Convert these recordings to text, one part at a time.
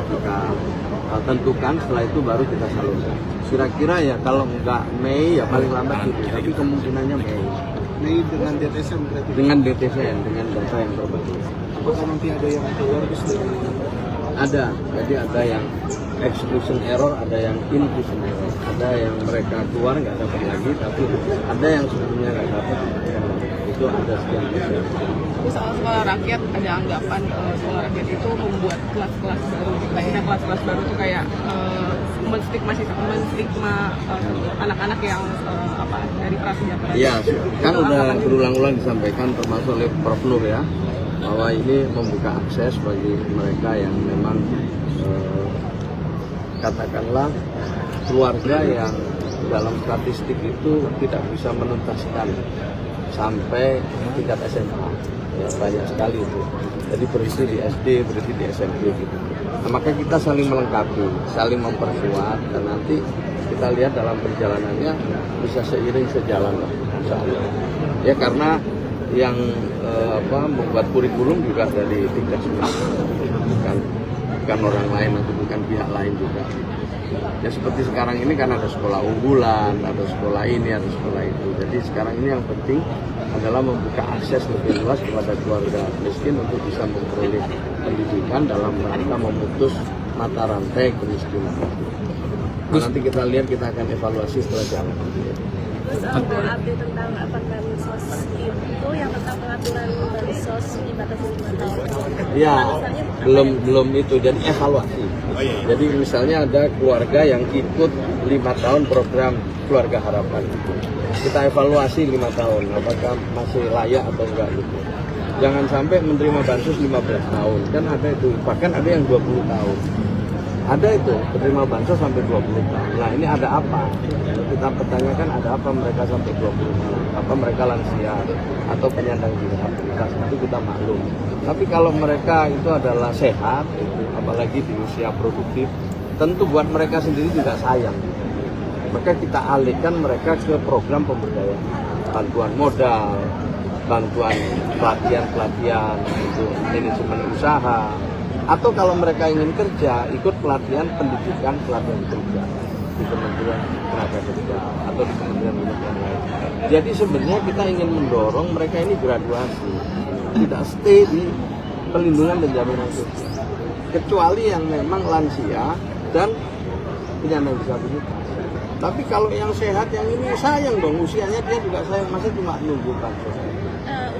kita tentukan, setelah itu baru kita salurkan. Kira-kira ya kalau nggak Mei ya paling lambat Juni, tapi kemungkinannya Mei dengan DTSM berarti? Dengan DTSM, dengan data yang terbaru. Apakah nanti ada yang keluar dari? Ada, jadi ada yang exclusion error, ada yang inclusion error, ada yang mereka keluar nggak dapat lagi, tapi ada yang sebelumnya nggak dapat. Itu ada sekian persen. Soal sekolah rakyat, ada anggapan sekolah rakyat itu membuat kelas-kelas baru, kayaknya kelas-kelas baru itu kayak menstigma anak-anak yang dari prasejahtera. Iya, kan udah berulang-ulang disampaikan termasuk oleh Prof. Nur ya, bahwa ini membuka akses bagi mereka yang memang katakanlah keluarga yang dalam statistik itu tidak bisa menuntaskan sampai tingkat SMA. Ya, banyak sekali itu. Jadi berisi di SD, berisi di SMP gitu. Nah, maka kita saling melengkapi, saling memperkuat, dan nanti kita lihat dalam perjalanannya bisa seiring sejalan lah, insya Allah. Ya karena yang membuat kurikulum juga dari tingkat sekolah, bukan orang lain atau bukan pihak lain juga. Ya seperti sekarang ini kan ada sekolah unggulan, ada sekolah ini, ada sekolah itu. Jadi sekarang ini yang penting adalah membuka akses lebih luas kepada keluarga miskin untuk bisa memperoleh pendidikan dalam rangka memutus mata rantai kemiskinan. Nah, nanti kita lihat, kita akan evaluasi setelah jalan. Terus mau update tentang bansos itu yang tentang pengaturan bansos dibatasi 5 tahun. Ya, belum itu, jadi evaluasi. Jadi misalnya ada keluarga yang ikut 5 tahun program Keluarga Harapan. Kita evaluasi 5 tahun, apakah masih layak atau enggak gitu. Jangan sampai menerima bansos 15 tahun, kan ada itu, bahkan ada yang 20 tahun. Ada itu, menerima bansos sampai 20 tahun. Nah ini ada apa? Kita pertanyakan ada apa mereka sampai 20 tahun. Apa mereka lansia atau penyandang disabilitas, itu kita maklum. Tapi kalau mereka itu adalah sehat, apalagi di usia produktif, tentu buat mereka sendiri juga sayang. Maka kita alihkan mereka ke program pemberdayaan, bantuan modal, bantuan pelatihan untuk manajemen usaha, atau kalau mereka ingin kerja, ikut pelatihan pendidikan, pelatihan kerja di Kementerian Tenaga Kerja atau di kementerian lain. Jadi sebenarnya kita ingin mendorong mereka ini graduasi, tidak stay di pelindungan dan jaminan sosial, kecuali yang memang lansia dan penyandang disabilitas. Tapi kalau yang sehat, yang ini sayang dong, usianya dia juga sayang, masa cuma nunggu bansos.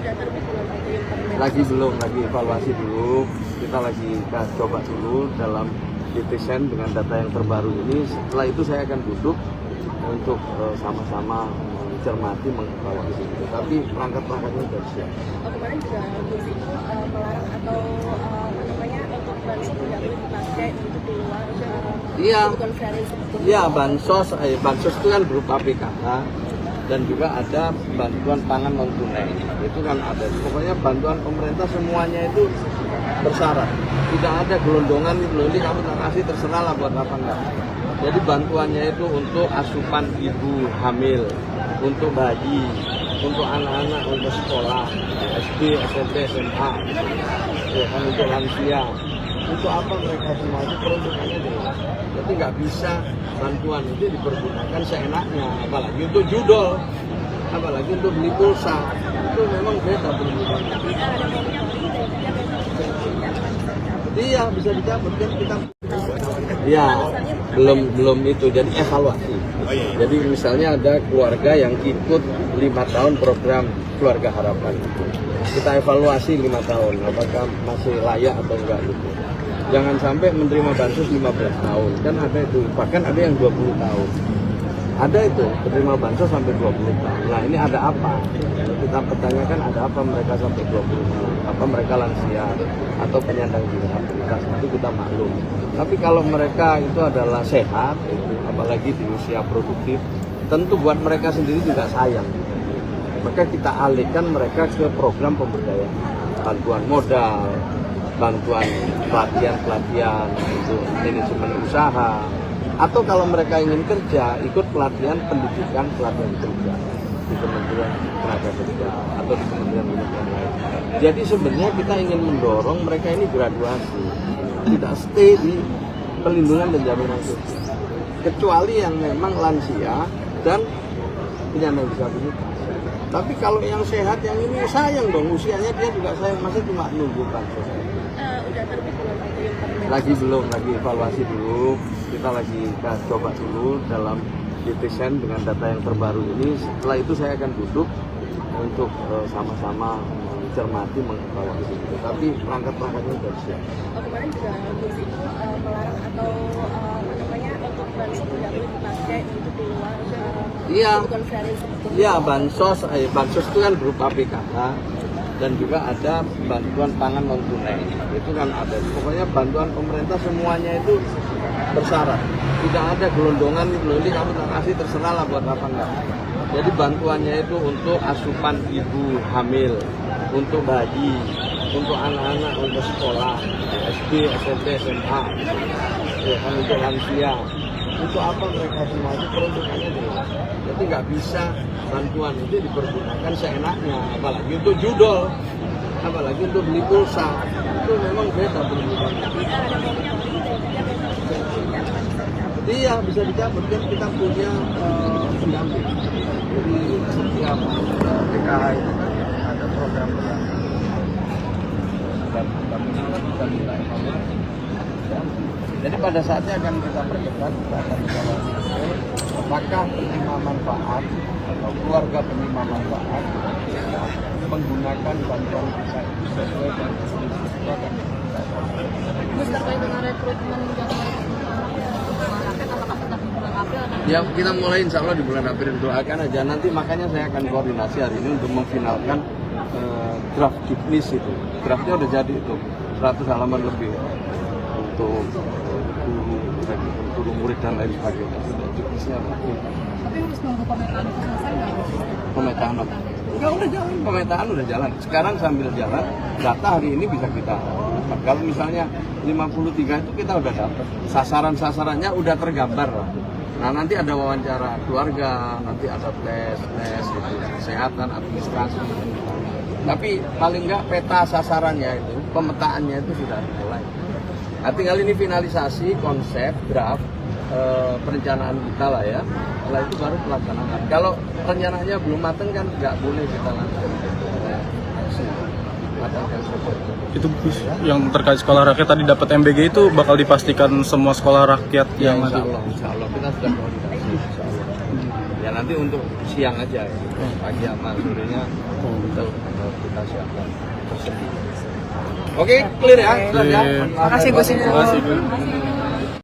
Udah terbit belum? Lagi evaluasi dulu, kita lagi coba dulu dalam desain dengan data yang terbaru ini. Setelah itu saya akan duduk untuk sama-sama mencermati, mengevaluasi itu. Tapi perangkat-perangkatnya sudah siap. Kemarin juga Gus itu melarang atau untuk bansos tidak boleh dipakai untuk di luar. Iya, bansos itu kan berupa PKH dan juga ada bantuan pangan non tunai. Itu kan ada. Pokoknya bantuan pemerintah semuanya itu bersyarat. Tidak ada gelondongan itu, ini kamu tak kasih terserah lah buat apa enggak. Jadi bantuannya itu untuk asupan ibu hamil, untuk bayi, untuk anak-anak untuk sekolah, SD, SMP, SMA, ya kan, untuk lansia. Untuk apa mereka semua itu peruntukannya jelas. Jadi nggak bisa bantuan itu dipergunakan seenaknya, apalagi untuk judol, apalagi untuk beli pulsa. Itu memang beda peruntukan. Iya, bisa dicabut kan kita. Iya, belum itu, jadi evaluasi. Jadi misalnya ada keluarga yang ikut 5 tahun program Keluarga Harapan. Kita evaluasi 5 tahun, apakah masih layak atau enggak gitu. Jangan sampai menerima bansos 15 tahun, kan ada itu, bahkan ada yang 20 tahun. Ada itu, menerima bansos sampai 20 tahun. Nah ini ada apa? Kita pertanyakan ada apa mereka sampai 20 tahun. Apa mereka lansia atau penyandang disabilitas, itu kita maklum. Tapi kalau mereka itu adalah sehat, apalagi di usia produktif, tentu buat mereka sendiri juga sayang. Maka kita alihkan mereka ke program pemberdayaan, bantuan modal, bantuan pelatihan untuk manajemen usaha, atau kalau mereka ingin kerja, ikut pelatihan pendidikan, pelatihan kerja di Kementerian Tenaga Kerja atau di kementerian lain. Jadi sebenarnya kita ingin mendorong mereka ini graduasi, tidak stay di pelindungan dan jaminan sosial, kecuali yang memang lansia dan penyandang disabilitas. Tapi kalau yang sehat yang ini sayang dong, usianya dia juga sayang, masa cuma nunggu bansos. Udah terbit belum itu yang permen? Lagi belum, lagi evaluasi dulu. Kita lagi coba dulu dalam desain dengan data yang terbaru ini. Setelah itu saya akan duduk untuk sama-sama mencermati, mengevaluasi itu. Tapi perangkat-perangkatnya sudah siap. Kemarin juga Gus itu melarang atau untuk bansos tidak boleh dipakai untuk di luar. Iya. Bukan sehari sebetulnya. Iya, bansos itu kan berupa PKH dan juga ada bantuan pangan non tunai. Itu kan ada. Pokoknya bantuan pemerintah semuanya itu bersyarat. Tidak ada gelondongan gitu loh. Ini kamu tak kasih terserah lah buat apa enggak. Jadi bantuannya itu untuk asupan ibu hamil, untuk bayi, untuk anak-anak untuk sekolah, SD, SMP, SMA, ya kan, untuk lansia. Untuk apa mereka semua itu peruntukannya jelas. Jadi nggak bisa bantuan itu dipergunakan seenaknya, apalagi untuk judol, apalagi untuk beli pulsa. Itu memang beda peruntukannya. Iya, bisa dicabut kan, kita punya pendamping. Jadi setiap PKH itu kan ada program dan kita minta evaluasi. Jadi pada saatnya akan kita perketat, kita akan evaluasi apakah penerima manfaat atau keluarga penerima manfaat menggunakan bantuan kita sesuai dengan itu akan kita evaluasi. Terus terkait dengan rekrutmen Ya, kita mulai insya Allah di bulan April, doakan aja. Nanti makanya saya akan koordinasi hari ini untuk memfinalkan draft juknis itu. Draftnya udah jadi itu, 100 halaman lebih untuk guru murid dan lain sebagainya. Juknisnya lagi. Tapi harus nunggu pemetaan itu selesai nggak? Pemetaan apa? Ya udah jalan, pemetaan udah jalan. Sekarang sambil jalan, data hari ini bisa kita dapat. Kalau misalnya 53 itu kita udah dapat. Sasaran-sasarannya udah tergambar lah. Nah nanti ada wawancara keluarga, nanti ada tes gitu, kesehatan, administrasi. Tapi paling nggak peta sasarannya itu, pemetaannya itu sudah mulai. Nah, tinggal ini finalisasi konsep draft perencanaan kita lah ya. Setelah itu baru pelaksanaan. Kalau rencananya belum matang kan nggak boleh kita lakukan. Itu yang terkait sekolah rakyat tadi dapat MBG itu bakal dipastikan semua sekolah rakyat Ya, yang insya Allah kita sudah koordinasi. Insya Allah. Ya nanti untuk siang aja ya. Pagi sama sorenya kita siapkan tersendiri. Oke, clear ya. Clear. Makasih Gus. Terima kasih, Bu.